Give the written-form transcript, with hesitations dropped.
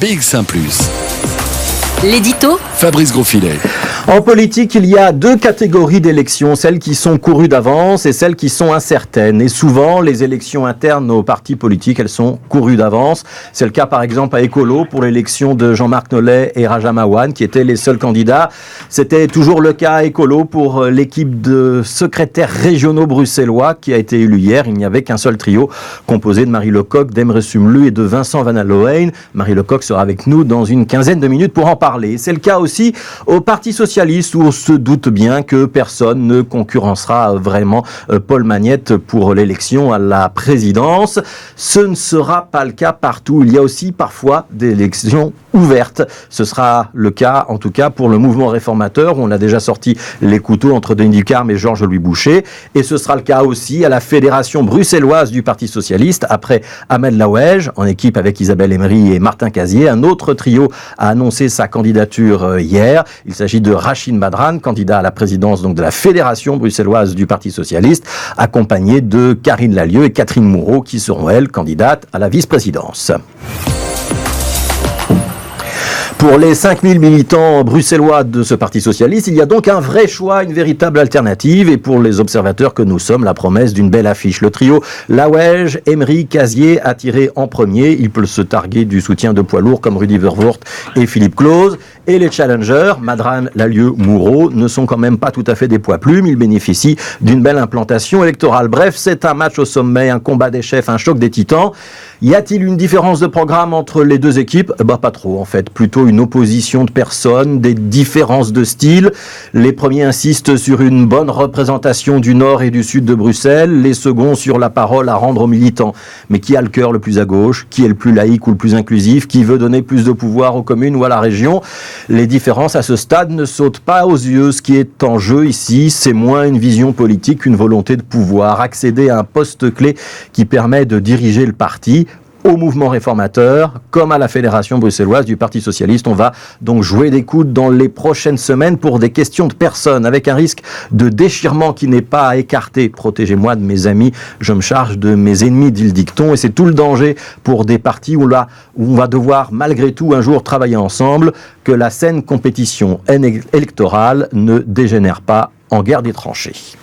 BX1 ⁇ L'édito Fabrice Grosfilet. En politique, il y a deux catégories d'élections, celles qui sont courues d'avance et celles qui sont incertaines. Et souvent, les élections internes aux partis politiques, elles sont courues d'avance. C'est le cas par exemple à Écolo pour l'élection de Jean-Marc Nollet et Raja Mawan, qui étaient les seuls candidats. C'était toujours le cas à Écolo pour l'équipe de secrétaires régionaux bruxellois qui a été élue hier. Il n'y avait qu'un seul trio composé de Marie Lecoq, d'Emre Sumlu et de Vincent Van Allohen. Marie Lecoq sera avec nous dans une quinzaine de minutes pour en parler. C'est le cas aussi au Parti socialiste où on se doute bien que personne ne concurrencera vraiment Paul Magnette pour l'élection à la présidence. Ce ne sera pas le cas partout. Il y a aussi parfois des élections ouvertes. Ce sera le cas, en tout cas, pour le mouvement réformateur où on a déjà sorti les couteaux entre Denis Ducarme et Georges-Louis Boucher. Et ce sera le cas aussi à la Fédération bruxelloise du Parti socialiste après Ahmed Laouej, en équipe avec Isabelle Emery et Martin Casier. Un autre trio a annoncé sa candidature hier. Il s'agit de Rachid Madran, candidat à la présidence donc de la Fédération bruxelloise du Parti socialiste, accompagné de Karine Lallieu et Catherine Moureau, qui seront, elles, candidates à la vice-présidence. Pour les 5000 militants bruxellois de ce Parti socialiste, il y a donc un vrai choix, une véritable alternative. Et pour les observateurs que nous sommes, la promesse d'une belle affiche. Le trio Laouej, Emery, Casier a tiré en premier. Il peut se targuer du soutien de poids lourds comme Rudy Verwoerd et Philippe Claus. Et les challengers, Madran, Lallieu, Moureau, ne sont quand même pas tout à fait des poids plumes. Ils bénéficient d'une belle implantation électorale. Bref, c'est un match au sommet, un combat des chefs, un choc des titans. Y a-t-il une différence de programme entre les deux équipes ? Pas trop en fait. Plutôt une opposition de personnes, des différences de style. Les premiers insistent sur une bonne représentation du nord et du sud de Bruxelles. Les seconds sur la parole à rendre aux militants. Mais qui a le cœur le plus à gauche ? Qui est le plus laïque ou le plus inclusif ? Qui veut donner plus de pouvoir aux communes ou à la région ? Les différences à ce stade ne sautent pas aux yeux. Ce qui est en jeu ici, c'est moins une vision politique qu'une volonté de pouvoir, accéder à un poste clé qui permet de diriger le parti. Au mouvement réformateur, comme à la Fédération bruxelloise du Parti socialiste. On va donc jouer des coudes dans les prochaines semaines pour des questions de personnes, avec un risque de déchirement qui n'est pas à écarter. Protégez-moi de mes amis, je me charge de mes ennemis, dit le dicton, et c'est tout le danger pour des partis où on va devoir malgré tout un jour travailler ensemble, que la saine compétition électorale ne dégénère pas en guerre des tranchées.